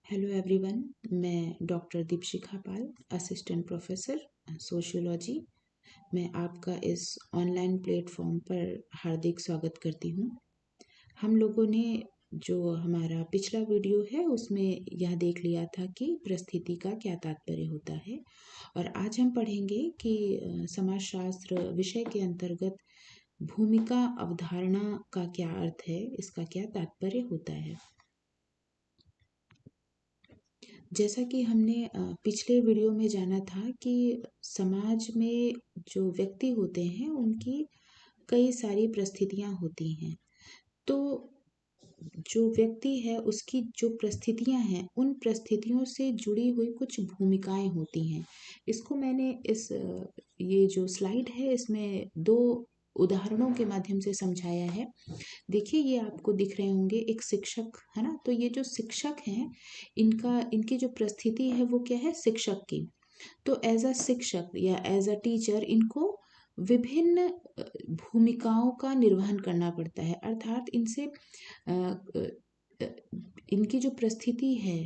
Hello everyone, मैं doctor Deepshikha पाल, assistant professor sociology. मैं आपका इस ऑनलाइन प्लेटफॉर्म पर हार्दिक स्वागत करती हूँ। हम लोगों ने जो हमारा पिछला वीडियो है उसमें यह देख लिया था कि परिस्थिति का क्या तात्पर्य होता है, और आज हम पढ़ेंगे कि समाजशास्त्र विषय के अंतर्गत भूमिका अवधारणा का क्या अर्थ है, इसका क्या तात्पर्य होता है। जैसा कि हमने पिछले वीडियो में जाना था कि समाज में जो व्यक्ति होते हैं उनकी कई सारी परिस्थितियां होती हैं। तो जो व्यक्ति है उसकी जो परिस्थितियां हैं उन परिस्थितियों से जुड़ी हुई कुछ भूमिकाएं होती हैं। इसको मैंने ये जो स्लाइड है इसमें दो उदाहरणों के माध्यम से समझाया है। देखिए, ये आपको दिख रहे होंगे, एक शिक्षक है ना। तो ये जो शिक्षक हैं, इनकी जो परिस्थिति है वो क्या है, शिक्षक की। तो एज अ शिक्षक या एज अ टीचर इनको विभिन्न भूमिकाओं का निर्वहन करना पड़ता है। अर्थात इनकी जो परिस्थिति है,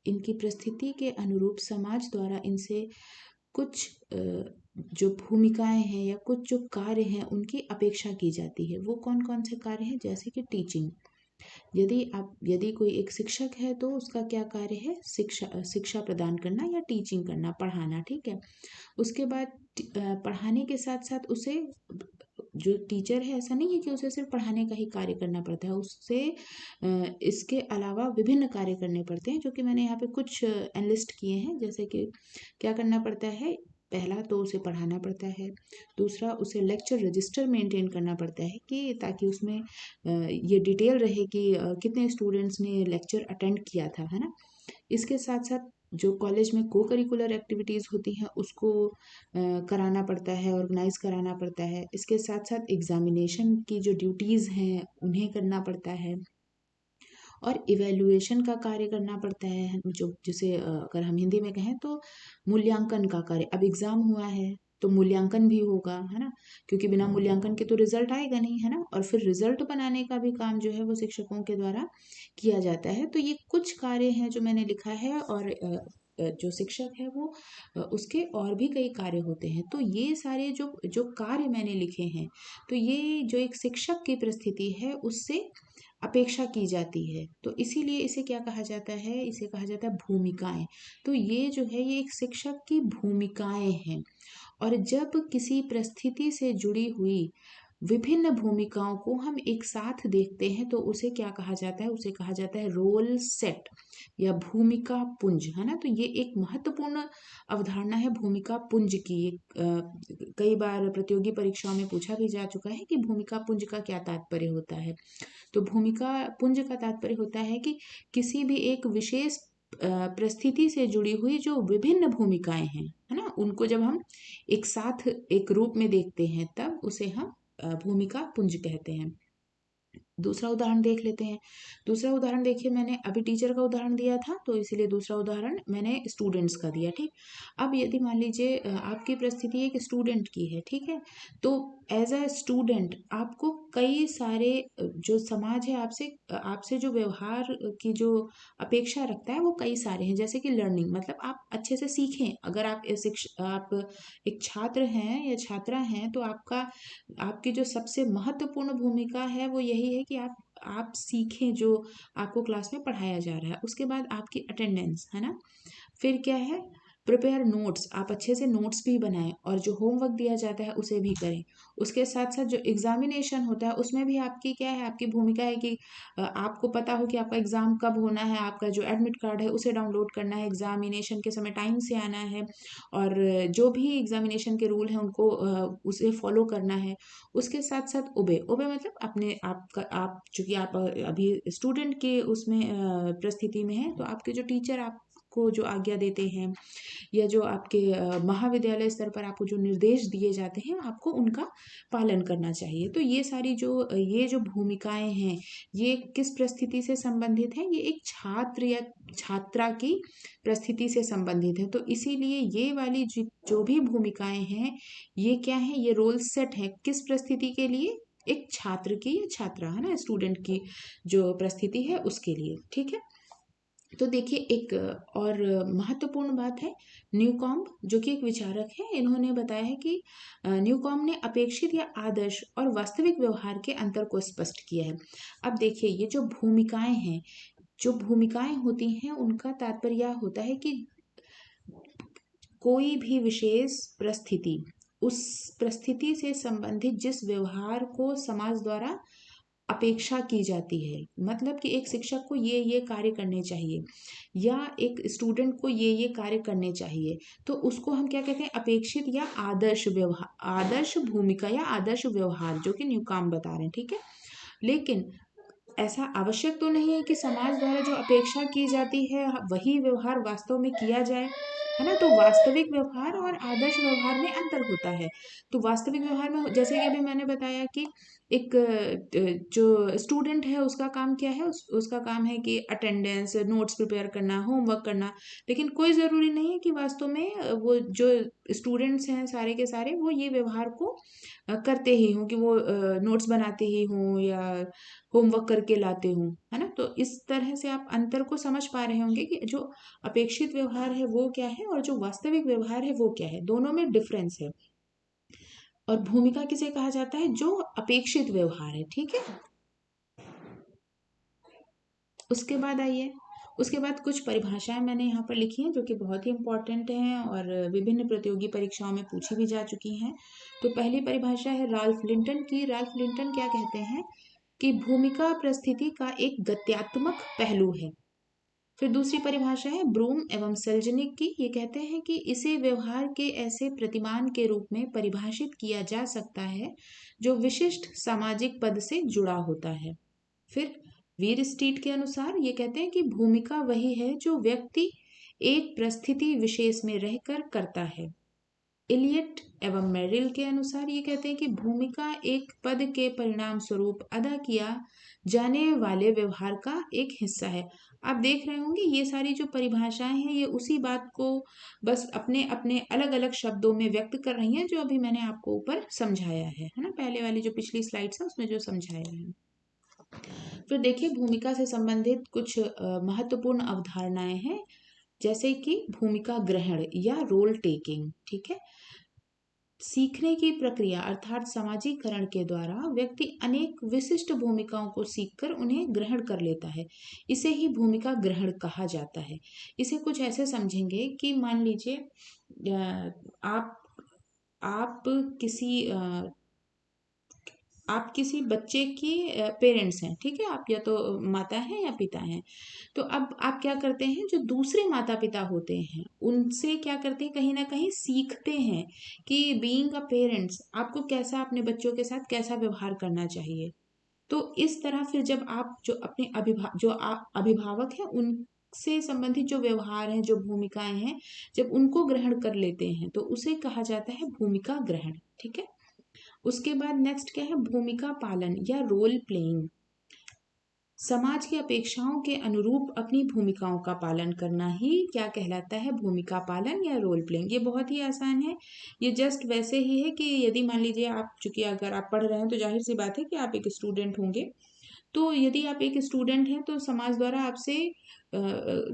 इनकी परिस्थिति के अनुरूप समाज द्वारा इनसे कुछ जो भूमिकाएं हैं या कुछ जो कार्य हैं उनकी अपेक्षा की जाती है। वो कौन कौन से कार्य हैं, जैसे कि टीचिंग। यदि कोई एक शिक्षक है तो उसका क्या कार्य है, शिक्षा प्रदान करना या टीचिंग करना, पढ़ाना। ठीक है। उसके बाद पढ़ाने के साथ साथ उसे, जो टीचर है, ऐसा नहीं है कि उसे सिर्फ पढ़ाने का ही कार्य करना पड़ता है, उससे इसके अलावा विभिन्न कार्य करने पड़ते हैं, जो कि मैंने यहाँ पे कुछ एनलिस्ट किए हैं। जैसे कि क्या करना पड़ता है, पहला तो उसे पढ़ाना पड़ता है। दूसरा, उसे लेक्चर रजिस्टर मेंटेन करना पड़ता है कि ताकि उसमें ये डिटेल रहे कि कितने स्टूडेंट्स ने लेक्चर अटेंड किया था, है ना। इसके साथ साथ जो कॉलेज में को करिकुलर एक्टिविटीज़ होती हैं उसको कराना पड़ता है, ऑर्गेनाइज कराना पड़ता है। इसके साथ साथ एग्जामिनेशन की जो ड्यूटीज़ हैं उन्हें करना पड़ता है, और इवेल्युएशन का कार्य करना पड़ता है, जो जिसे अगर हम हिंदी में कहें तो मूल्यांकन का कार्य। अब एग्ज़ाम हुआ है तो मूल्यांकन भी होगा, है ना, क्योंकि बिना मूल्यांकन के तो रिजल्ट आएगा नहीं, है ना। और फिर रिजल्ट बनाने का भी काम जो है वो शिक्षकों के द्वारा किया जाता है। तो ये कुछ कार्य हैं जो मैंने लिखा है, और जो शिक्षक है वो उसके और भी कई कार्य होते हैं। तो ये सारे जो जो कार्य मैंने लिखे हैं, तो ये जो एक शिक्षक की परिस्थिति है उससे अपेक्षा की जाती है। तो इसीलिए इसे क्या कहा जाता है, इसे कहा जाता है भूमिकाएं। तो ये जो है ये एक शिक्षक की भूमिकाएं हैं। और जब किसी परिस्थिति से जुड़ी हुई विभिन्न भूमिकाओं को हम एक साथ देखते हैं तो उसे क्या कहा जाता है, उसे कहा जाता है रोल सेट या भूमिका पुंज, है ना। तो ये एक महत्वपूर्ण अवधारणा है भूमिका पुंज की। कई बार प्रतियोगी परीक्षाओं में पूछा भी जा चुका है कि भूमिका पुंज का क्या तात्पर्य होता है। तो भूमिका पुंज का तात्पर्य होता है कि किसी भी एक विशेष परिस्थिति से जुड़ी हुई जो विभिन्न भूमिकाएं हैं, है ना, उनको जब हम एक साथ एक रूप में देखते हैं तब उसे हम भूमिका पुंज कहते हैं। दूसरा उदाहरण देख लेते हैं। दूसरा उदाहरण देखिए, मैंने अभी टीचर का उदाहरण दिया था तो इसीलिए दूसरा उदाहरण मैंने स्टूडेंट्स का दिया। ठीक। अब यदि मान लीजिए आपकी परिस्थिति एक स्टूडेंट की है, ठीक है। तो एज अ स्टूडेंट आपको कई सारे जो समाज है आपसे आपसे जो व्यवहार की जो अपेक्षा रखता है वो कई सारे हैं। जैसे कि लर्निंग, मतलब आप अच्छे से सीखें। अगर आप एक छात्र हैं या छात्रा हैं तो आपकी जो सबसे महत्वपूर्ण भूमिका है वो यही है कि आप सीखें जो आपको क्लास में पढ़ाया जा रहा है। उसके बाद आपकी अटेंडेंस, है ना। फिर क्या है, प्रिपेयर नोट्स, आप अच्छे से नोट्स भी बनाएं, और जो होमवर्क दिया जाता है उसे भी करें। उसके साथ साथ जो एग्जामिनेशन होता है उसमें भी आपकी क्या है, आपकी भूमिका है कि आपको पता हो कि आपका एग्जाम कब होना है, आपका जो एडमिट कार्ड है उसे डाउनलोड करना है, एग्जामिनेशन के समय टाइम से आना है, और जो भी एग्जामिनेशन के रूल हैं उनको उसे फॉलो करना है। उसके साथ साथ ओबे ओबे मतलब अपने आपका आप चूंकि आप अभी स्टूडेंट के उसमें परिस्थिति में है, तो आपके जो टीचर आपको जो आज्ञा देते हैं या जो आपके महाविद्यालय स्तर पर आपको जो निर्देश दिए जाते हैं आपको उनका पालन करना चाहिए। तो ये जो भूमिकाएं हैं ये किस परिस्थिति से संबंधित हैं, ये एक छात्र या छात्रा की परिस्थिति से संबंधित है। तो इसीलिए ये वाली जो भी भूमिकाएं हैं ये क्या है, ये रोल सेट है किस परिस्थिति के लिए, एक छात्र की या छात्रा, है ना, स्टूडेंट की जो परिस्थिति है उसके लिए। ठीक है। तो देखिए एक और महत्वपूर्ण बात है, न्यूकॉम्ब जो कि एक विचारक है, इन्होंने बताया है कि न्यूकॉम्ब ने अपेक्षित या आदर्श और वास्तविक व्यवहार के अंतर को स्पष्ट किया है। अब देखिए ये जो भूमिकाएं हैं, जो भूमिकाएं होती हैं उनका तात्पर्य यह होता है कि कोई भी विशेष परिस्थिति, उस परिस्थिति से संबंधित जिस व्यवहार को समाज द्वारा अपेक्षा की जाती है, मतलब कि एक शिक्षक को ये कार्य करने चाहिए या एक स्टूडेंट को ये कार्य करने चाहिए, तो उसको हम क्या कहते हैं, अपेक्षित या आदर्श व्यवहार, आदर्श भूमिका या आदर्श व्यवहार, जो कि न्यूकॉम्ब बता रहे हैं, ठीक है। लेकिन ऐसा आवश्यक तो नहीं है कि समाज द्वारा जो अपेक्षा की जाती है वही व्यवहार वास्तव में किया जाए, है ना। तो वास्तविक व्यवहार और आदर्श व्यवहार में अंतर होता है। तो वास्तविक व्यवहार में जैसे कि अभी मैंने बताया कि एक जो स्टूडेंट है उसका काम क्या है, उसका काम है कि अटेंडेंस, नोट्स प्रिपेयर करना, होमवर्क करना, लेकिन कोई ज़रूरी नहीं है कि वास्तव में वो जो स्टूडेंट्स हैं सारे के सारे वो ये व्यवहार को करते ही हों, कि वो नोट्स बनाते ही हों या होमवर्क करके लाते हों, है ना। तो इस तरह से आप अंतर को समझ पा रहे होंगे कि जो अपेक्षित व्यवहार है वो क्या है और जो वास्तविक व्यवहार है वो क्या है, दोनों में डिफरेंस है। और भूमिका किसे कहा जाता है, जो अपेक्षित व्यवहार है, ठीक है। उसके बाद आइए, उसके बाद कुछ परिभाषाएं मैंने यहाँ पर लिखी हैं जो कि बहुत ही इंपॉर्टेंट हैं और विभिन्न प्रतियोगी परीक्षाओं में पूछी भी जा चुकी हैं। तो पहली परिभाषा है राल्फ लिंटन की। राल्फ लिंटन क्या कहते हैं कि भूमिका परिस्थिति का एक गत्यात्मक पहलू है। फिर दूसरी परिभाषा है ब्रूम एवं सेल्जनिक की। ये कहते हैं कि इसे व्यवहार के ऐसे प्रतिमान के रूप में परिभाषित किया जा सकता है जो विशिष्ट सामाजिक पद से जुड़ा होता है। फिर वीर स्ट्रीट के अनुसार ये कहते हैं कि भूमिका वही है जो व्यक्ति एक परिस्थिति विशेष में रहकर करता है। इलियट एवं मेरिल के अनुसार ये कहते हैं कि भूमिका एक पद के परिणाम स्वरूप अदा किया जाने वाले व्यवहार का एक हिस्सा है। आप देख रहे होंगे ये सारी जो परिभाषाएं हैं ये उसी बात को बस अपने अपने अलग अलग शब्दों में व्यक्त कर रही हैं जो अभी मैंने आपको ऊपर समझाया है ना, पहले वाली जो पिछली स्लाइड्स है उसमें जो समझाया है। फिर देखिए भूमिका से संबंधित कुछ महत्वपूर्ण अवधारणाएं हैं, जैसे कि भूमिका ग्रहण या रोल टेकिंग, ठीक है। सीखने की प्रक्रिया अर्थात समाजीकरण के द्वारा व्यक्ति अनेक विशिष्ट भूमिकाओं को सीखकर उन्हें ग्रहण कर लेता है, इसे ही भूमिका ग्रहण कहा जाता है। इसे कुछ ऐसे समझेंगे कि मान लीजिए आप आप किसी आप किसी बच्चे की पेरेंट्स हैं, ठीक है, आप या तो माता हैं या पिता हैं। तो अब आप क्या करते हैं, जो दूसरे माता पिता होते हैं उनसे क्या करते हैं, कहीं ना कहीं सीखते हैं कि बीइंग अ पेरेंट्स आपको कैसा अपने बच्चों के साथ कैसा व्यवहार करना चाहिए। तो इस तरह फिर जब आप जो अपने अभिभावक हैं उनसे संबंधित जो व्यवहार हैं, जो भूमिकाएं हैं, जब उनको ग्रहण कर लेते हैं तो उसे कहा जाता है भूमिका ग्रहण, ठीक है। उसके बाद नेक्स्ट क्या है, भूमिका पालन या रोल प्लेइंग। समाज की अपेक्षाओं के अनुरूप अपनी भूमिकाओं का पालन करना ही क्या कहलाता है, भूमिका पालन या रोल प्लेइंग। ये बहुत ही आसान है, ये जस्ट वैसे ही है कि यदि मान लीजिए आप, चूंकि अगर आप पढ़ रहे हैं तो जाहिर सी बात है कि आप एक स्टूडेंट होंगे। तो यदि आप एक स्टूडेंट हैं तो समाज द्वारा आपसे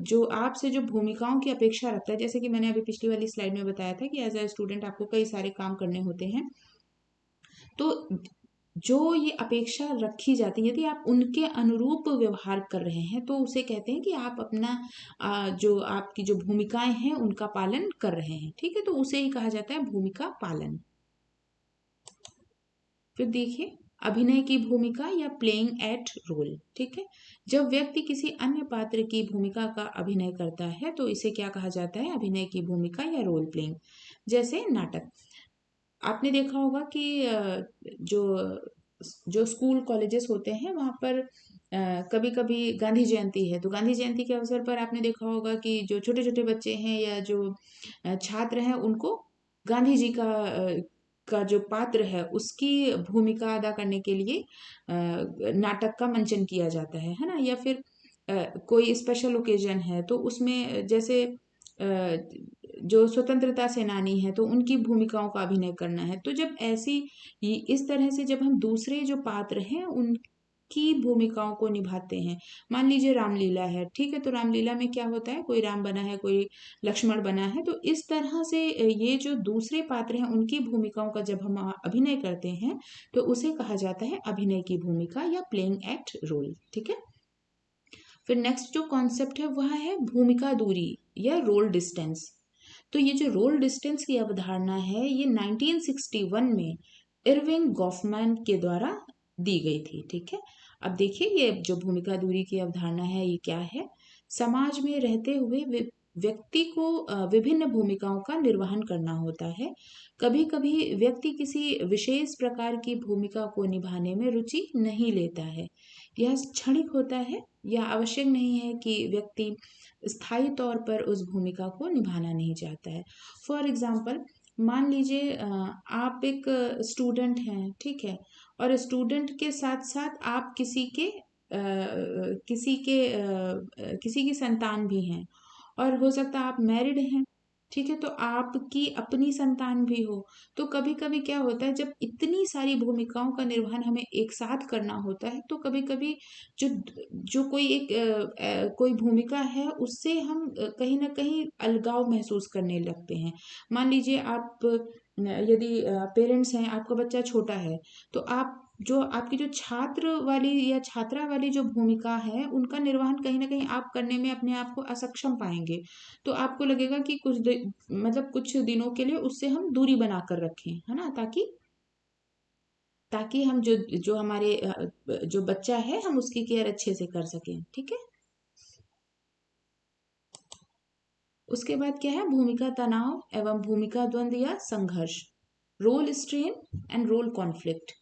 जो भूमिकाओं की अपेक्षा रखता है, जैसे कि मैंने अभी पिछली वाली स्लाइड में बताया था कि एज अ स्टूडेंट आपको कई सारे काम करने होते हैं। तो जो ये अपेक्षा रखी जाती है, यदि आप उनके अनुरूप व्यवहार कर रहे हैं तो उसे कहते हैं कि आप अपना जो आपकी जो भूमिकाएं हैं उनका पालन कर रहे हैं, ठीक है। तो उसे ही कहा जाता है भूमिका पालन। फिर देखिए अभिनय की भूमिका या प्लेइंग एट रोल, ठीक है। जब व्यक्ति किसी अन्य पात्र की भूमिका का अभिनय करता है तो इसे क्या कहा जाता है, अभिनय की भूमिका या रोल प्लेइंग। जैसे नाटक, आपने देखा होगा कि जो जो स्कूल कॉलेजेस होते हैं वहाँ पर कभी कभी गांधी जयंती है, तो गांधी जयंती के अवसर पर आपने देखा होगा कि जो छोटे छोटे बच्चे हैं या जो छात्र हैं उनको गांधी जी का जो पात्र है उसकी भूमिका अदा करने के लिए नाटक का मंचन किया जाता है ना। या फिर कोई स्पेशल ओकेजन है तो उसमें जैसे जो स्वतंत्रता सेनानी है तो उनकी भूमिकाओं का अभिनय करना है। तो जब ऐसी इस तरह से जब हम दूसरे जो पात्र हैं की भूमिकाओं को निभाते हैं। मान लीजिए रामलीला है, ठीक है, तो रामलीला में क्या होता है, कोई राम बना है, कोई लक्ष्मण बना है, तो इस तरह से ये जो दूसरे पात्र हैं उनकी भूमिकाओं का जब हम अभिनय करते हैं तो उसे कहा जाता है अभिनय की भूमिका या प्लेइंग एक्ट रोल। ठीक है, फिर नेक्स्ट जो कॉन्सेप्ट है वह है भूमिका दूरी या रोल डिस्टेंस। तो ये जो रोल डिस्टेंस की अवधारणा है ये 1961 में इरविंग गॉफमैन के द्वारा दी गई थी। ठीक है, अब देखिए ये जो भूमिका दूरी की अवधारणा है ये क्या है। समाज में रहते हुए व्यक्ति को विभिन्न भूमिकाओं का निर्वहन करना होता है। कभी कभी व्यक्ति किसी विशेष प्रकार की भूमिका को निभाने में रुचि नहीं लेता है। यह क्षणिक होता है। यह आवश्यक नहीं है कि व्यक्ति स्थायी तौर पर उस भूमिका को निभाना नहीं चाहता है। फॉर एग्जाम्पल, मान लीजिए आप एक स्टूडेंट हैं, ठीक है, और स्टूडेंट के साथ साथ आप किसी की संतान भी हैं, और हो सकता है आप मैरिड हैं, ठीक है, तो आपकी अपनी संतान भी हो। तो कभी कभी क्या होता है, जब इतनी सारी भूमिकाओं का निर्वहन हमें एक साथ करना होता है तो कभी कभी जो जो कोई कोई भूमिका है उससे हम कहीं ना कहीं अलगाव महसूस करने लगते हैं। मान लीजिए आप यदि पेरेंट्स हैं, आपका बच्चा छोटा है, तो आप जो आपकी जो छात्र वाली या छात्रा वाली जो भूमिका है उनका निर्वहन कहीं ना कहीं आप करने में अपने आप को असक्षम पाएंगे। तो आपको लगेगा कि मतलब कुछ दिनों के लिए उससे हम दूरी बनाकर रखें, है ना, ताकि हम जो जो हमारे जो बच्चा है हम उसकी केयर अच्छे से कर सकें। ठीक है, उसके बाद क्या है, भूमिका तनाव एवं भूमिका द्वंद्व या संघर्ष, role strain and role conflict.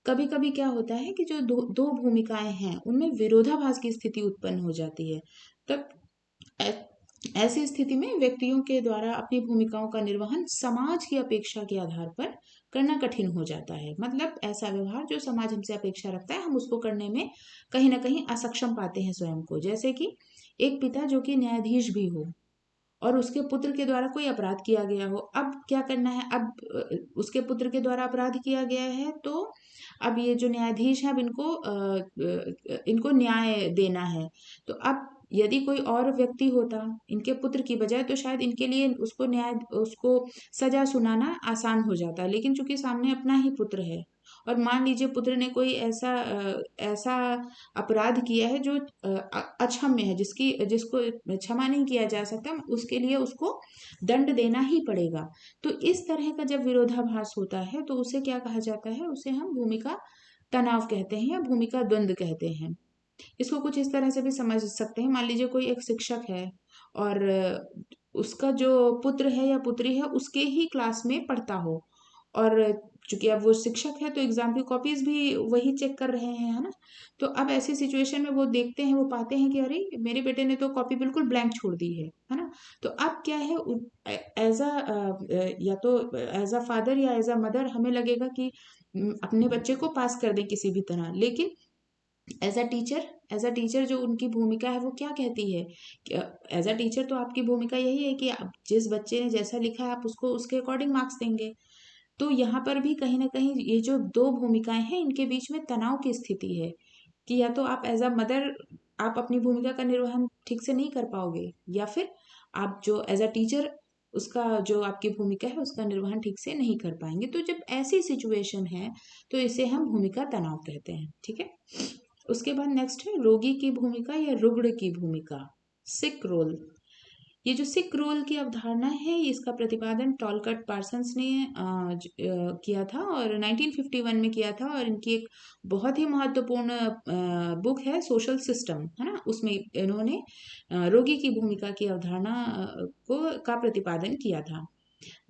कभी कभी क्या होता है कि जो दो दो भूमिकाएं हैं उनमें विरोधाभास की स्थिति उत्पन्न हो जाती है। तब ऐसी स्थिति में व्यक्तियों के द्वारा अपनी भूमिकाओं का निर्वहन समाज की अपेक्षा के आधार पर करना कठिन हो जाता है। मतलब ऐसा व्यवहार जो समाज हमसे अपेक्षा रखता है हम उसको करने में कहीं ना कहीं असक्षम पाते हैं स्वयं को। जैसे कि एक पिता जो कि न्यायाधीश भी हो और उसके पुत्र के द्वारा कोई अपराध किया गया हो, अब क्या करना है, अब उसके पुत्र के द्वारा अपराध किया गया है तो अब ये जो न्यायाधीश है अब इनको न्याय देना है। तो अब यदि कोई और व्यक्ति होता इनके पुत्र की बजाय तो शायद इनके लिए उसको सजा सुनाना आसान हो जाता, लेकिन चूंकि सामने अपना ही पुत्र है और मान लीजिए पुत्र ने कोई ऐसा अपराध किया है जो अक्षम्य है, जिसको क्षमा नहीं किया जा सकता, उसके लिए उसको दंड देना ही पड़ेगा। तो इस तरह का जब विरोधाभास होता है तो उसे क्या कहा जाता है, उसे हम भूमिका तनाव कहते हैं या भूमिका द्वंद्व कहते हैं। इसको कुछ इस तरह से भी समझ सकते हैं। मान लीजिए कोई एक शिक्षक है और उसका जो पुत्र है या पुत्री है उसके ही क्लास में पढ़ता हो, और चूंकि अब वो शिक्षक है तो एग्जाम की कॉपीज भी वही चेक कर रहे हैं, है ना। तो अब ऐसी सिचुएशन में वो देखते हैं, वो पाते हैं कि अरे मेरे बेटे ने तो कॉपी बिल्कुल ब्लैंक छोड़ दी है ना। तो अब क्या है, एज या तो एज अ फादर या एज अ मदर हमें लगेगा कि अपने बच्चे को पास कर दें किसी भी तरह, लेकिन एज अ टीचर जो उनकी भूमिका है वो क्या कहती है, एज अ टीचर तो आपकी भूमिका यही है कि आप जिस बच्चे ने जैसा लिखा है आप उसको उसके अकॉर्डिंग मार्क्स देंगे। तो यहाँ पर भी कहीं ना कहीं ये जो दो भूमिकाएं हैं इनके बीच में तनाव की स्थिति है कि या तो आप एज अ मदर आप अपनी भूमिका का निर्वहन ठीक से नहीं कर पाओगे, या फिर आप जो एज अ टीचर उसका जो आपकी भूमिका है उसका निर्वहन ठीक से नहीं कर पाएंगे। तो जब ऐसी सिचुएशन है तो इसे हम भूमिका तनाव कहते हैं। ठीक है, उसके बाद नेक्स्ट है रोगी की भूमिका या रुग्ण की भूमिका, सिक रोल। ये जो सिक रोल की अवधारणा है इसका प्रतिपादन टॉलकट पार्सन्स ने किया था और 1951 में किया था, और इनकी एक बहुत ही महत्वपूर्ण बुक है सोशल सिस्टम, है ना, उसमें इन्होंने रोगी की भूमिका की अवधारणा का प्रतिपादन किया था।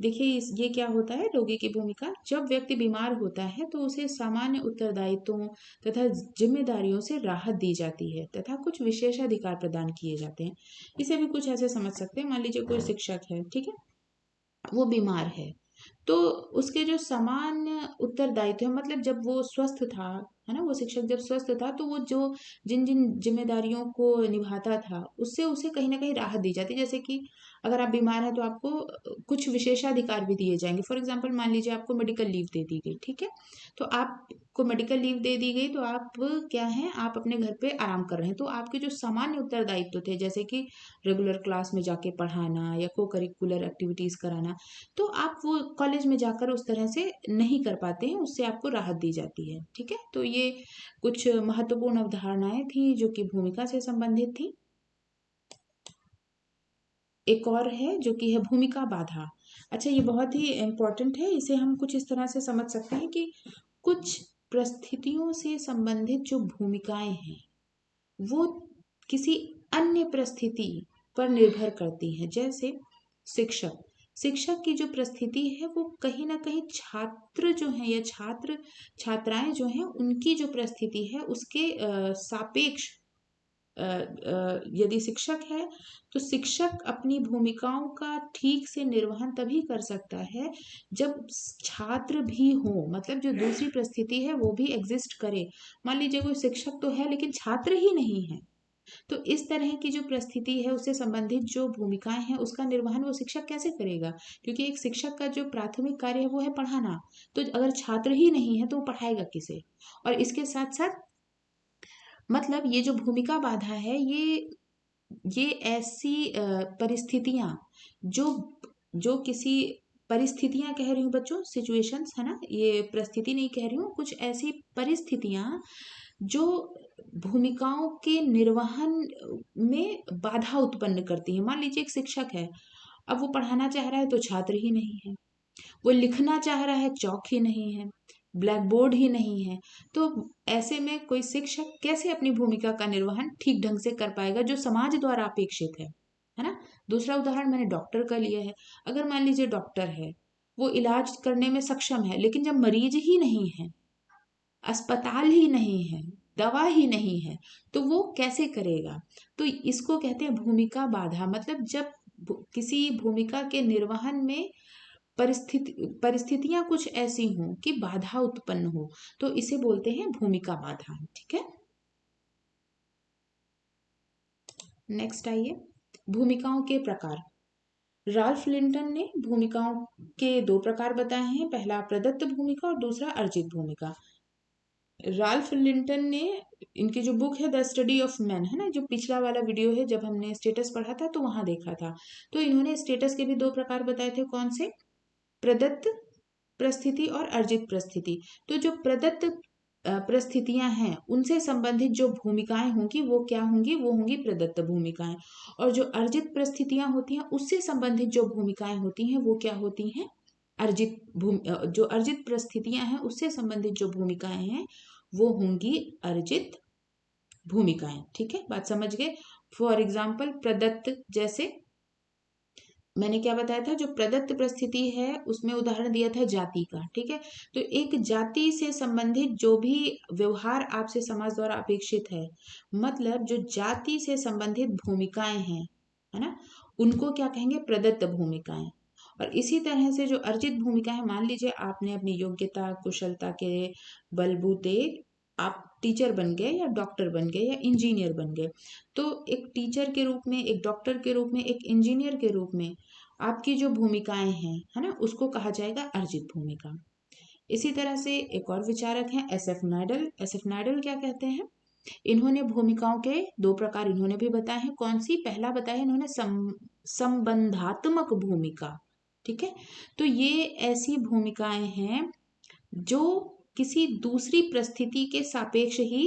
देखिए ये क्या होता है, रोगी की भूमिका, जब व्यक्ति बीमार होता है तो उसे सामान्य उत्तरदायित्वों तथा जिम्मेदारियों से राहत दी जाती है तथा कुछ विशेषाधिकार प्रदान किए जाते हैं। इसे भी कुछ ऐसे समझ सकते हैं, मान लीजिए कोई शिक्षक है, ठीक है, वो बीमार है, तो उसके जो सामान्य उत्तरदायित्व है, मतलब जब वो स्वस्थ था, है ना, वो शिक्षक जब स्वस्थ था तो वो जो जिन जिन जिम्मेदारियों को निभाता था उससे उसे कहीं ना कहीं राहत दी जाती। जैसे कि अगर आप बीमार हैं तो आपको कुछ विशेषाधिकार भी दिए जाएंगे। फॉर एग्जाम्पल मान लीजिए आपको मेडिकल लीव दे दी गई, ठीक है, तो आपको मेडिकल लीव दे दी गई तो आप क्या है, आप अपने घर पे आराम कर रहे हैं, तो आपके जो सामान्य उत्तरदायित्व थे जैसे कि रेगुलर क्लास में जाके पढ़ाना या को करिकुलर एक्टिविटीज कराना, तो आप वो कॉलेज में जाकर उस तरह से नहीं कर पाते हैं, उससे आपको राहत दी जाती है। ठीक है, तो ये कुछ महत्वपूर्ण अवधारणाएं थी जो कि भूमिका से संबंधित थी। एक और है जो कि है भूमिका बाधा। अच्छा, ये बहुत ही इम्पोर्टेंट है, इसे हम कुछ इस तरह से समझ सकते हैं कि कुछ परिस्थितियों से संबंधित जो भूमिकाएं हैं वो किसी अन्य परिस्थिति पर निर्भर करती हैं। जैसे शिक्षक शिक्षक की जो परिस्थिति है वो कहीं ना कहीं छात्र जो है या छात्र छात्राएं जो हैं उनकी जो परिस्थिति है उसके सापेक्ष यदि शिक्षक है तो शिक्षक अपनी भूमिकाओं का ठीक से निर्वहन तभी कर सकता है जब छात्र भी हो, मतलब जो दूसरी परिस्थिति है वो भी एग्जिस्ट करे। मान लीजिए कोई शिक्षक तो है लेकिन छात्र ही नहीं है, तो इस तरह की जो परिस्थिति है उससे संबंधित जो भूमिकाएं हैं उसका निर्वहन वो शिक्षक कैसे करेगा, क्योंकि एक शिक्षक का जो प्राथमिक कार्य है वो है पढ़ाना। तो अगर छात्र ही नहीं है तो वो पढ़ाएगा किसे। और इसके साथ साथ मतलब ये जो भूमिका बाधा है ये ऐसी परिस्थितियां जो जो किसी परिस्थितियां कह रही हूँ बच्चों, सिचुएशंस है ना, ये परिस्थिति नहीं कह रही हूँ, कुछ ऐसी परिस्थितियां जो भूमिकाओं के निर्वहन में बाधा उत्पन्न करती है। मान लीजिए एक शिक्षक है, अब वो पढ़ाना चाह रहा है तो छात्र ही नहीं है, वो लिखना चाह रहा है चौक ही नहीं है, ब्लैक बोर्ड ही नहीं है, तो ऐसे में कोई शिक्षक कैसे अपनी भूमिका का निर्वहन ठीक ढंग से कर पाएगा जो समाज द्वारा अपेक्षित है ना। दूसरा उदाहरण मैंने डॉक्टर का लिया है। अगर मान लीजिए डॉक्टर है, वो इलाज करने में सक्षम है, लेकिन जब मरीज ही नहीं है, अस्पताल ही नहीं है, दवा ही नहीं है, तो वो कैसे करेगा। तो इसको कहते हैं भूमिका बाधा। मतलब जब किसी भूमिका के निर्वहन में परिस्थितियां कुछ ऐसी हों कि बाधा उत्पन्न हो, तो इसे बोलते हैं भूमिका बाधा। ठीक है, नेक्स्ट आइए, भूमिकाओं के प्रकार। राल्फ लिंटन ने भूमिकाओं के दो प्रकार बताए हैं, पहला प्रदत्त भूमिका और दूसरा अर्जित भूमिका। राल्फ लिंटन ने, इनकी जो बुक है द स्टडी ऑफ मैन, है ना, जो पिछला वाला वीडियो है जब हमने स्टेटस पढ़ा था तो वहां देखा था, तो इन्होंने स्टेटस के भी दो प्रकार बताए थे। कौन से? प्रदत्त परिस्थिति और अर्जित परिस्थिति। तो जो प्रदत्त परिस्थितियां हैं उनसे संबंधित जो भूमिकाएं होंगी वो क्या होंगी, वो होंगी प्रदत्त भूमिकाएं। और जो अर्जित परिस्थितियां होती हैं उससे संबंधित जो भूमिकाएं होती हैं वो क्या होती हैं, जो अर्जित परिस्थितियां हैं उससे संबंधित जो भूमिकाएं हैं वो होंगी अर्जित भूमिकाएं। ठीक है, बात समझ गए। फॉर एग्जाम्पल प्रदत्त, जैसे मैंने क्या बताया था, जो प्रदत्त परिस्थिति है उसमें उदाहरण दिया था जाति का। ठीक है, तो एक जाति से संबंधित जो भी व्यवहार आपसे समाज द्वारा अपेक्षित है, मतलब जो जाति से संबंधित भूमिकाएं हैं, है ना, उनको क्या कहेंगे, प्रदत्त भूमिकाएं। और इसी तरह से जो अर्जित भूमिकाएं, मान लीजिए आपने अपनी योग्यता कुशलता के बलबूते आप टीचर बन गए या डॉक्टर बन गए या इंजीनियर बन गए, तो एक टीचर के रूप में, एक डॉक्टर के रूप में, एक इंजीनियर के रूप में आपकी जो भूमिकाएं हैं, है ना, उसको कहा जाएगा अर्जित भूमिका। इसी तरह से एक और विचारक हैं SF नाइडल। SF नाइडल क्या कहते हैं, इन्होंने भूमिकाओं के दो प्रकार इन्होंने भी बताए हैं। कौन सी? पहला बताया इन्होंने संबंधात्मक भूमिका। ठीक है, तो ये ऐसी भूमिकाएं हैं जो किसी दूसरी परिस्थिति के सापेक्ष ही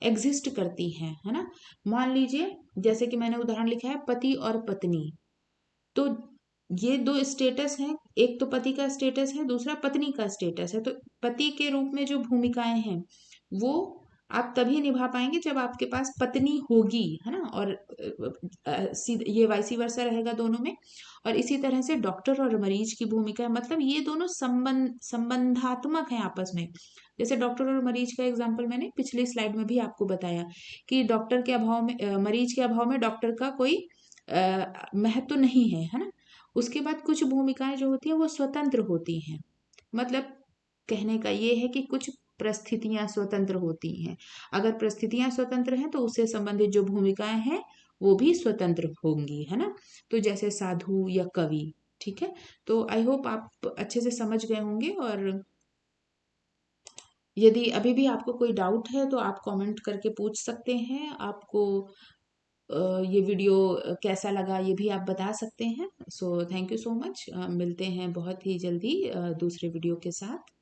एग्जिस्ट करती हैं, है ना। मान लीजिए जैसे कि मैंने उदाहरण लिखा है पति और पत्नी, तो ये दो स्टेटस हैं, एक तो पति का स्टेटस है, दूसरा पत्नी का स्टेटस है। तो पति के रूप में जो भूमिकाएं हैं वो आप तभी निभा पाएंगे जब आपके पास पत्नी होगी, है ना, और ये वाइसी वर्सा रहेगा दोनों में। और इसी तरह से डॉक्टर और मरीज की भूमिका, मतलब ये दोनों संबंधात्मक हैं आपस में। जैसे डॉक्टर और मरीज का एग्जाम्पल मैंने पिछली स्लाइड में भी आपको बताया कि डॉक्टर के अभाव में, मरीज के अभाव में डॉक्टर का कोई महत्व नहीं है, है ना। उसके बाद कुछ भूमिकाएं जो होती हैं वो स्वतंत्र होती हैं। मतलब कहने का ये है कि कुछ परिस्थितियां स्वतंत्र होती हैं। अगर परिस्थितियां स्वतंत्र हैं तो उससे संबंधित जो भूमिकाएं हैं वो भी स्वतंत्र होंगी, है ना। तो जैसे साधु या कवि। ठीक है। तो आई होप आप अच्छे से समझ गए होंगे। और यदि अभी भी आपको कोई डाउट है तो आप कमेंट करके पूछ सकते हैं। आपको ये वीडियो कैसा लगा ये भी आप बता सकते हैं। So thank you so much. मिलते हैं बहुत ही जल्दी दूसरे वीडियो के साथ।